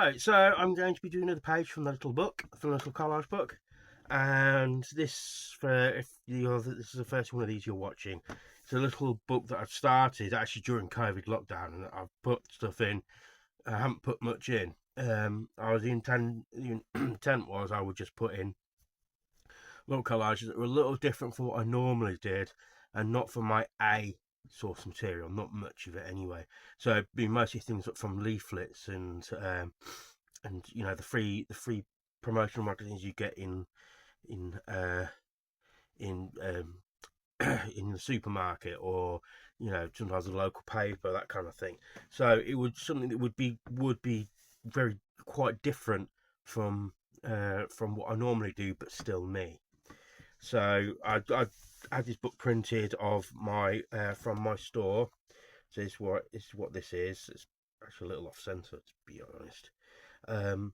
Right, so I'm going to be doing another page from the little book, from the little collage book, and this, for if this is the first one of these you're watching, it's a little book that I've started actually during COVID lockdown, and I've put stuff in. I haven't put much in. I was the intent was I would just put in little collages that were a little different from what I normally did, and not from my A source material, not much of it anyway. So it'd be mostly things from leaflets and the free promotional magazines you get in in in the supermarket, or sometimes a local paper, that kind of thing. So it would something that would be very quite different from what I normally do, but still me. So I had this book printed of my from my store. So this is what this is. It's actually a little off centre, to be honest. Um,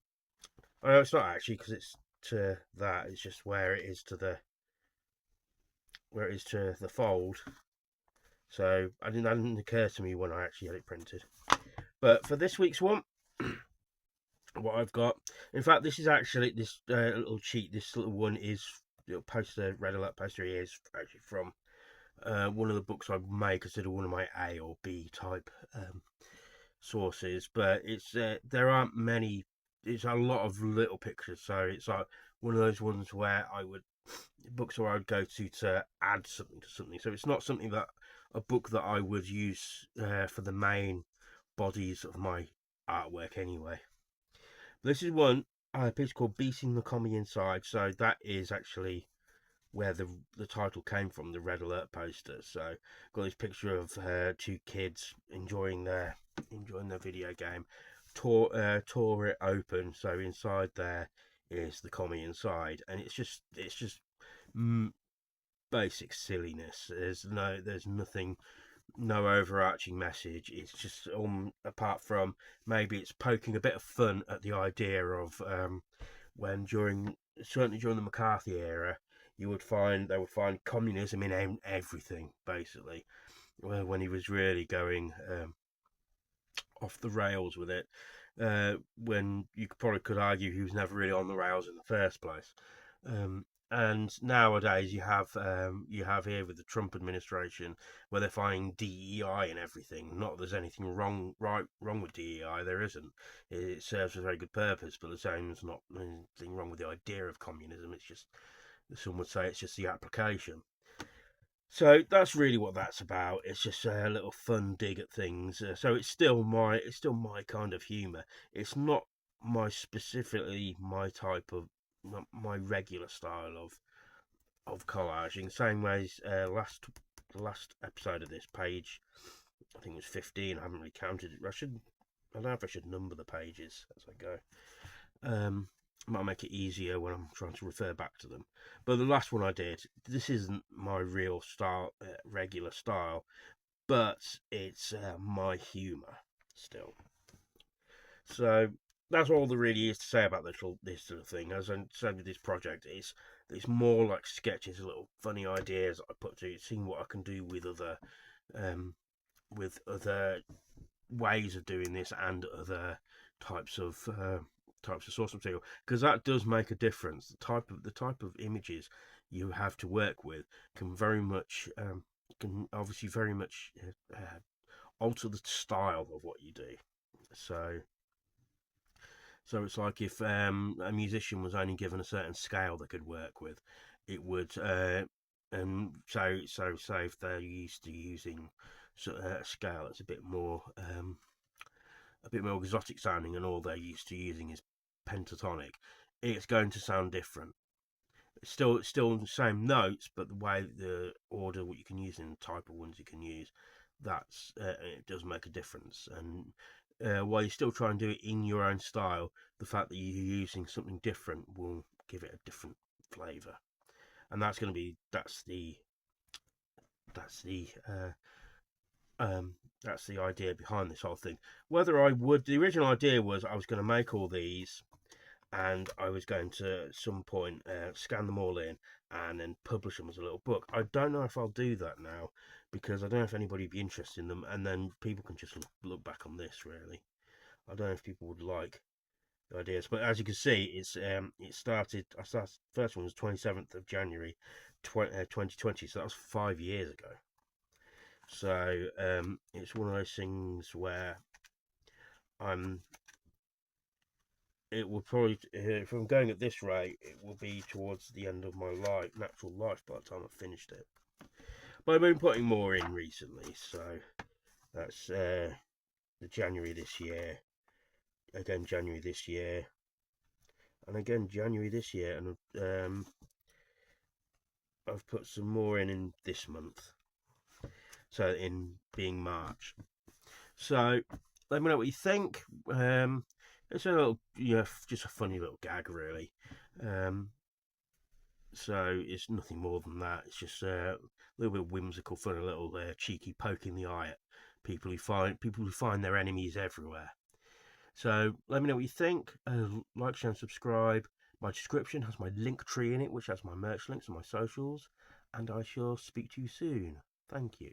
I know it's not actually, because it's to that. It's just where it is to the fold. So that didn't occur to me when I actually had it printed. But for this week's one, what I've got, in fact, this is actually this little cheat. This little one is little poster, red alert poster, is actually from one of the books I may consider one of my A or B type sources. But it's there aren't many. It's a lot of little pictures, so it's like one of those ones where books where I would go to add something to something. So it's not something that a book that I would use for the main bodies of my artwork anyway. This is one piece called "Beating the Commie Inside." So that is actually where the title came from, the red alert poster. So got this picture of two kids enjoying their video game. Tore it open, so inside there is the commie inside, and it's just mm, basic silliness. There's nothing, no overarching message. It's just apart from maybe it's poking a bit of fun at the idea of when certainly during the McCarthy era, they would find communism in everything, basically. When he was really going off the rails with it, when you probably could argue he was never really on the rails in the first place. And nowadays you have here with the Trump administration, where they're finding DEI and everything. Not that there's anything wrong with DEI, there isn't. It serves a very good purpose, but the same, there's not anything wrong with the idea of communism. It's just, some would say, it's just the application. So that's really what that's about. It's just a little fun dig at things. So it's still my kind of humour. It's not specifically my type of, not my regular style of collaging. Same way as the last episode of this page, I think it was 15. I haven't really counted it. I don't know if I should number the pages as I go. Might make it easier when I'm trying to refer back to them. But the last one I did, this isn't my real style, regular style, but it's my humour still. So that's all there really is to say about this little thing. As I said with this project, it's more like sketches, little funny ideas I put to it, seeing what I can do um, with other ways of doing this, and other types of source material, because that does make a difference. The type of images you have to work with can obviously very much alter the style of what you do. So it's like if a musician was only given a certain scale they could work with, it would. So say if they're used to using a scale that's a bit more exotic sounding, and all they're used to using is pentatonic, it's going to sound different. It's still the same notes, but the order, what you can use, and the type of ones you can use, it does make a difference. And while you still try and do it in your own style, the fact that you're using something different will give it a different flavour. And that's the that's the idea behind this whole thing. The original idea was I was going to make all these, and I was going to, at some point, scan them all in and then publish them as a little book. I don't know if I'll do that now, because I don't know if anybody would be interested in them, and then people can just look back on this, really. I don't know if people would like ideas. But as you can see, it started. I started first one was 27th of January, 2020. So that was 5 years ago. So it's one of those things where I'm. It will probably, if I'm going at this rate, it will be towards the end of my natural life by the time I've finished it. But I've been putting more in recently, so that's the January this year, again January this year, and again January this year, and I've put some more in this month, so in being March. So let me know what you think. It's a little, just a funny little gag, really. So it's nothing more than that. It's just a little bit whimsical fun, a little cheeky poke in the eye at people who find their enemies everywhere. So let me know what you think. Like, share, and subscribe. My description has my link tree in it, which has my merch links and my socials. And I shall speak to you soon. Thank you.